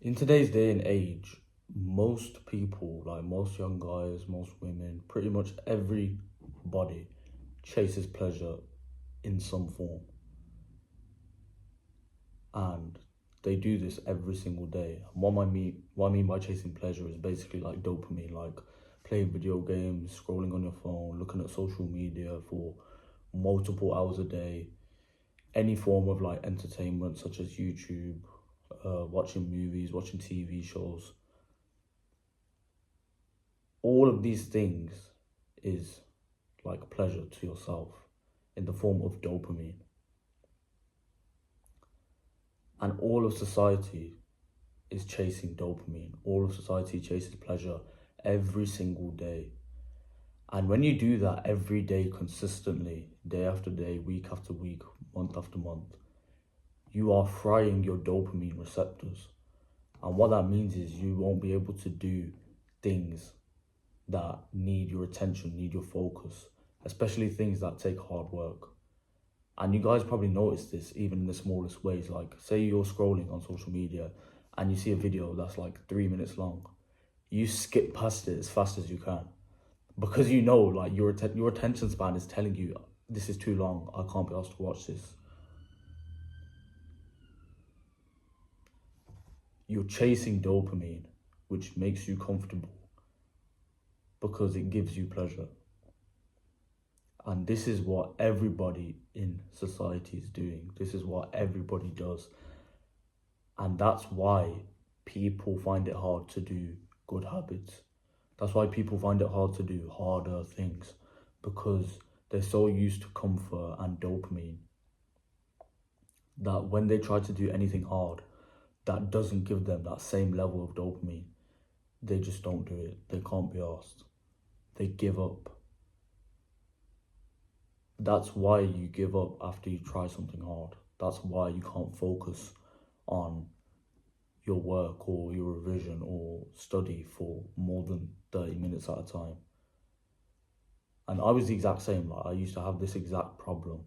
In today's day and age, most people, like most young guys, most women, pretty much everybody chases pleasure in some form. And they do this every single day. And what I mean by chasing pleasure is basically like dopamine, like playing video games, scrolling on your phone, looking at social media for multiple hours a day, any form of like entertainment such as YouTube, watching movies, watching TV shows. All of these things is like pleasure to yourself in the form of dopamine. And all of society is chasing dopamine. All of society chases pleasure every single day. And when you do that every day consistently, day after day, week after week, month after month, you are frying your dopamine receptors. And what that means is you won't be able to do things that need your attention, need your focus, especially things that take hard work. And you guys probably notice this even in the smallest ways. Like, say you're scrolling on social media and you see a video that's like 3 minutes long, you skip past it as fast as you can because you know, like, your attention span is telling you this is too long. I can't be asked to watch this. You're chasing dopamine, which makes you comfortable because it gives you pleasure. And this is what everybody in society is doing. This is what everybody does. And that's why people find it hard to do good habits. That's why people find it hard to do harder things because they're so used to comfort and dopamine that when they try to do anything hard that doesn't give them that same level of dopamine, they just don't do it. They can't be asked. They give up. That's why you give up after you try something hard. That's why you can't focus on your work or your revision or study for more than 30 minutes at a time. And I was the exact same. Like, I used to have this exact problem.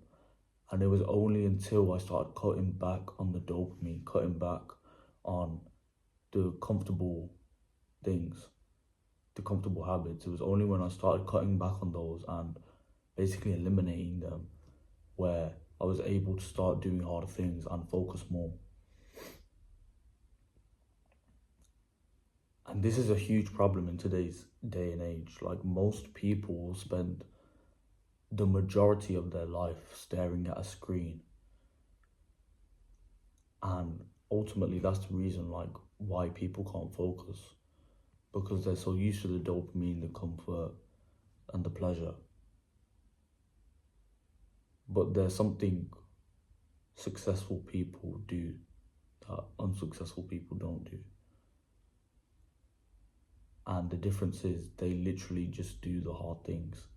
And it was only until I started cutting back on the dopamine, cutting back on the comfortable things, the comfortable habits. It was only when I started cutting back on those and basically eliminating them where I was able to start doing harder things and focus more. And this is a huge problem in today's day and age. Like, most people will spend the majority of their life staring at a screen. And ultimately that's the reason like why people can't focus. Because they're so used to the dopamine, the comfort and the pleasure. But there's something successful people do that unsuccessful people don't do. And the difference is they literally just do the hard things.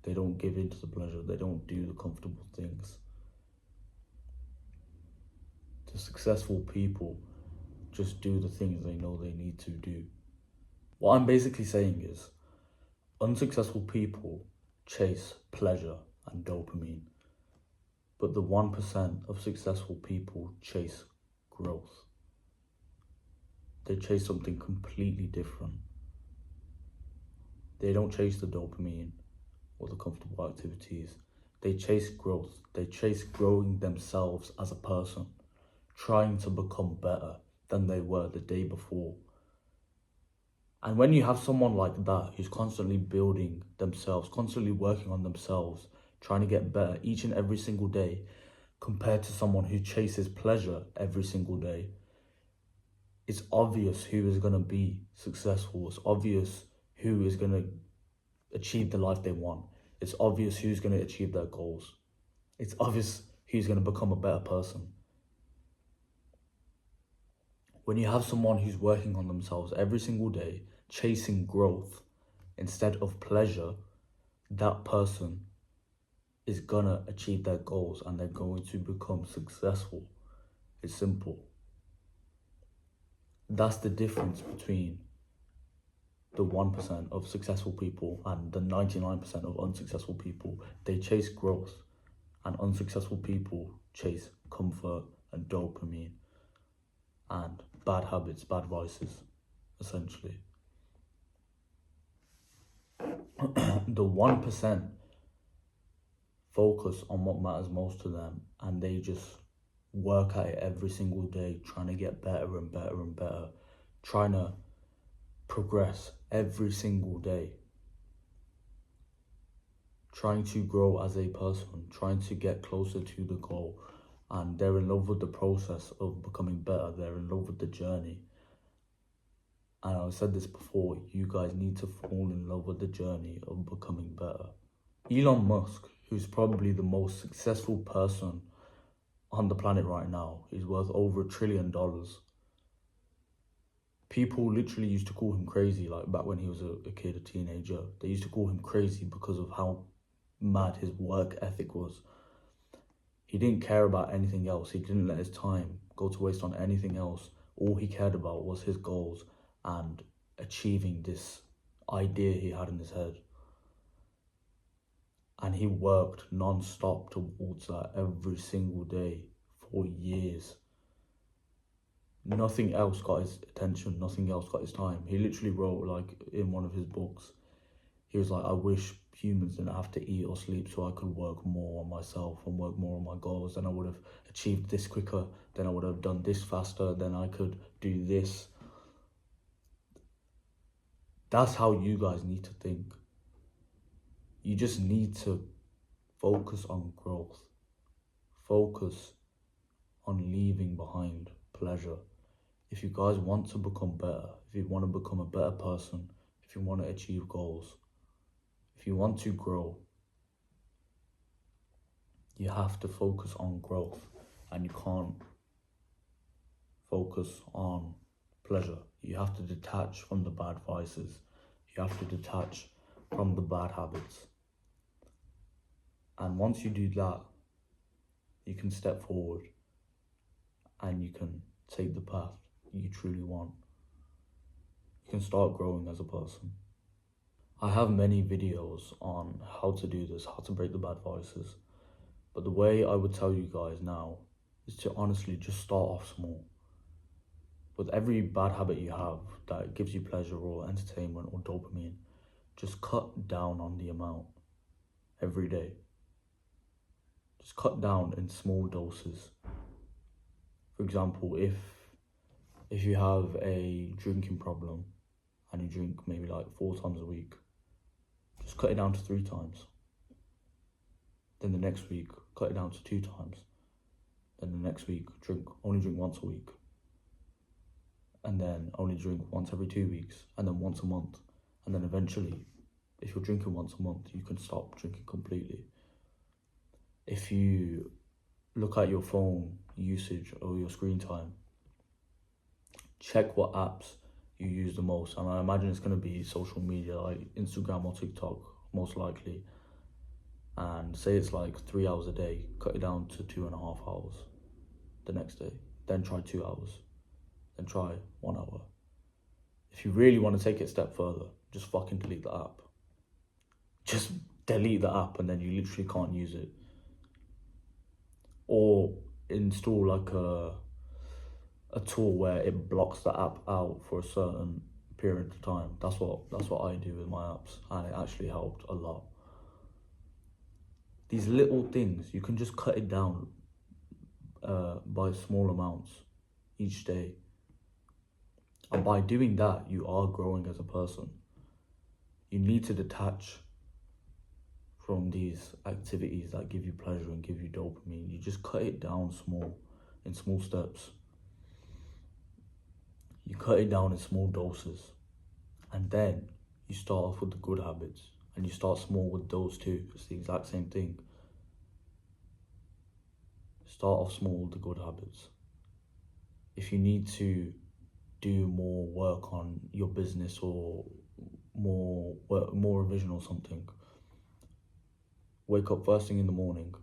They don't give in to the pleasure. They don't do the comfortable things. The successful people just do the things they know they need to do. What I'm basically saying is unsuccessful people chase pleasure and dopamine, but the 1% of successful people chase growth. They chase something completely different. They don't chase the dopamine or the comfortable activities. They chase growth. They chase growing themselves as a person, trying to become better than they were the day before. And when you have someone like that who's constantly building themselves, constantly working on themselves, trying to get better each and every single day, compared to someone who chases pleasure every single day, it's obvious who is going to be successful. It's obvious who is going to achieve the life they want. It's obvious who's going to achieve their goals. It's obvious who's going to become a better person. When you have someone who's working on themselves every single day, chasing growth instead of pleasure, that person is gonna achieve their goals and they're going to become successful. It's simple. That's the difference between the 1% of successful people and the 99% of unsuccessful people. They chase growth, and unsuccessful people chase comfort and dopamine. And bad habits, bad vices, essentially. The 1% focus on what matters most to them, and they just work at it every single day, trying to get better and better and better, trying to progress every single day, trying to grow as a person, trying to get closer to the goal. And they're in love with the process of becoming better. They're in love with the journey. And I've said this before, you guys need to fall in love with the journey of becoming better. Elon Musk, who's probably the most successful person on the planet right now, is worth over $1 trillion. People literally used to call him crazy, like back when he was a kid, a teenager. They used to call him crazy because of how mad his work ethic was. He didn't care about anything else. He didn't let his time go to waste on anything else. All he cared about was his goals and achieving this idea he had in his head. And he worked non-stop towards that every single day for years. Nothing else got his attention, nothing else got his time. He literally wrote, like, in one of his books, he was like, I wish humans didn't have to eat or sleep so I could work more on myself and work more on my goals. Then I would have achieved this quicker, then I would have done this faster, then I could do this. That's how you guys need to think. You just need to focus on growth. Focus on leaving behind pleasure. If you guys want to become better, if you want to become a better person, if you want to achieve goals, if you want to grow, you have to focus on growth, and you can't focus on pleasure. You have to detach from the bad vices. You have to detach from the bad habits. And once you do that, you can step forward and you can take the path you truly want. You can start growing as a person. I have many videos on how to do this, how to break the bad vices. But the way I would tell you guys now is to honestly just start off small. With every bad habit you have that gives you pleasure or entertainment or dopamine, just cut down on the amount every day. Just cut down in small doses. For example, if you have a drinking problem and you drink maybe like 4 times a week, just cut it down to 3 times. Then the next week, cut it down to 2 times. Then the next week, only drink once a week. And then only drink once every 2 weeks, and then once a month. And then eventually, if you're drinking once a month, you can stop drinking completely. If you look at your phone usage or your screen time, check what apps you use the most. And I imagine it's going to be social media like Instagram or TikTok, most likely. And say it's like 3 hours a day, cut it down to 2.5 hours the next day. Then try 2 hours. Then try 1 hour. If you really want to take it a step further, just fucking delete the app. Just delete the app and then you literally can't use it. Or install like a tool where it blocks the app out for a certain period of time. That's what I do with my apps, and it actually helped a lot. These little things, you can just cut it down by small amounts each day. And by doing that, you are growing as a person. You need to detach from these activities that give you pleasure and give you dopamine. You just cut it down in small steps. You cut it down in small doses. And then you start off with the good habits. And you start small with those too. It's the exact same thing. Start off small with the good habits. If you need to do more work on your business or more revision or something, wake up first thing in the morning,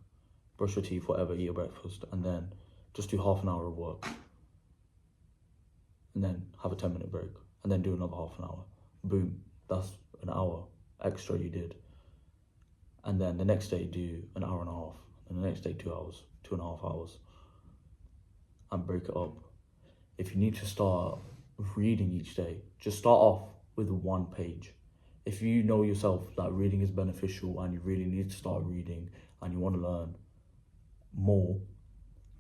brush your teeth, whatever, eat your breakfast, and then just do half an hour of work. And then have a 10-minute break, and then do another half an hour. Boom, that's an hour extra you did. And then the next day do an hour and a half, and the next day 2 hours, 2.5 hours, and break it up. If you need to start reading each day, just start off with 1 page. If you know yourself that reading is beneficial and you really need to start reading and you want to learn more,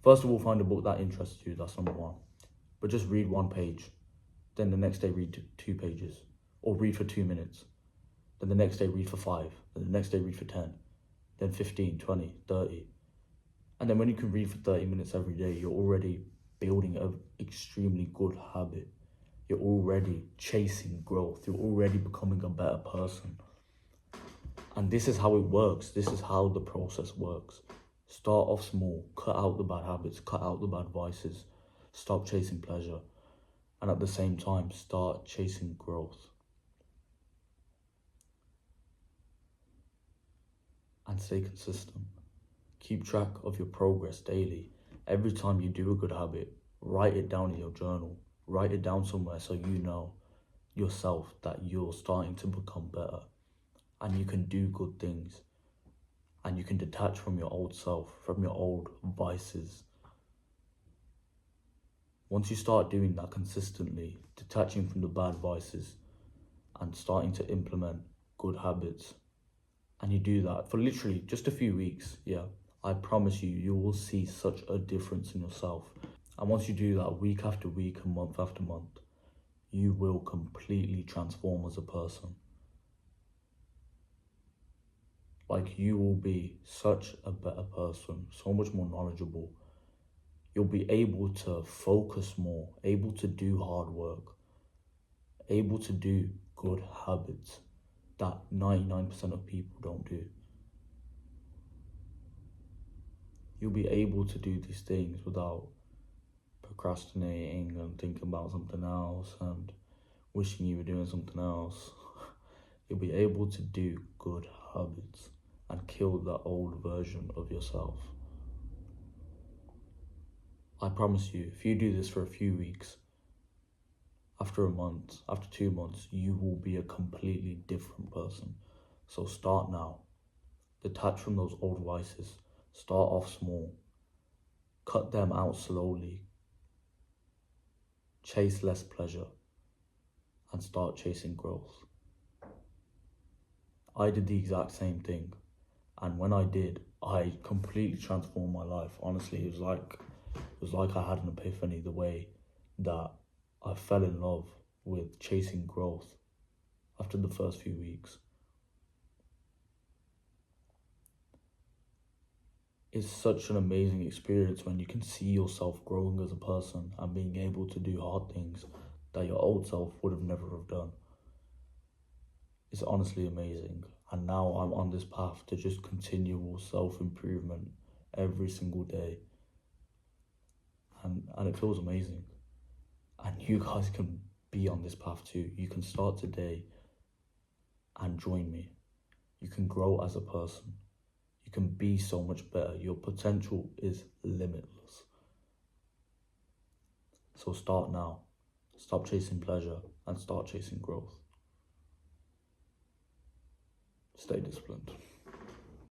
first of all, find a book that interests you. That's number one. But just read 1 page. Then the next day, read 2 pages. Or read for 2 minutes. Then the next day, read for 5. Then the next day, read for 10. Then 15, 20, 30. And then when you can read for 30 minutes every day, you're already building an extremely good habit. You're already chasing growth. You're already becoming a better person. And this is how it works. This is how the process works. Start off small, cut out the bad habits, cut out the bad vices, stop chasing pleasure, and at the same time, start chasing growth. And stay consistent. Keep track of your progress daily. Every time you do a good habit, write it down in your journal. Write it down somewhere so you know yourself that you're starting to become better and you can do good things and you can detach from your old self, from your old vices. Once you start doing that consistently, detaching from the bad vices and starting to implement good habits, and you do that for literally just a few weeks, I promise you, you will see such a difference in yourself. And once you do that week after week and month after month, you will completely transform as a person. Like, you will be such a better person, so much more knowledgeable. You'll be able to focus more, able to do hard work, able to do good habits that 99% of people don't do. You'll be able to do these things without procrastinating and thinking about something else and wishing you were doing something else. You'll be able to do good habits and kill the old version of yourself. I promise you, if you do this for a few weeks, after a month, after 2 months, you will be a completely different person. So start now. Detach from those old vices. Start off small. Cut them out slowly. Chase less pleasure. And start chasing growth. I did the exact same thing. And when I did, I completely transformed my life. Honestly, it was like I had an epiphany, the way that I fell in love with chasing growth after the first few weeks. It's such an amazing experience when you can see yourself growing as a person and being able to do hard things that your old self would have never have done. It's honestly amazing. And now I'm on this path to just continual self-improvement every single day. And it feels amazing. And you guys can be on this path too. You can start today and join me. You can grow as a person. You can be so much better. Your potential is limitless. So start now. Stop chasing pleasure and start chasing growth. Stay disciplined.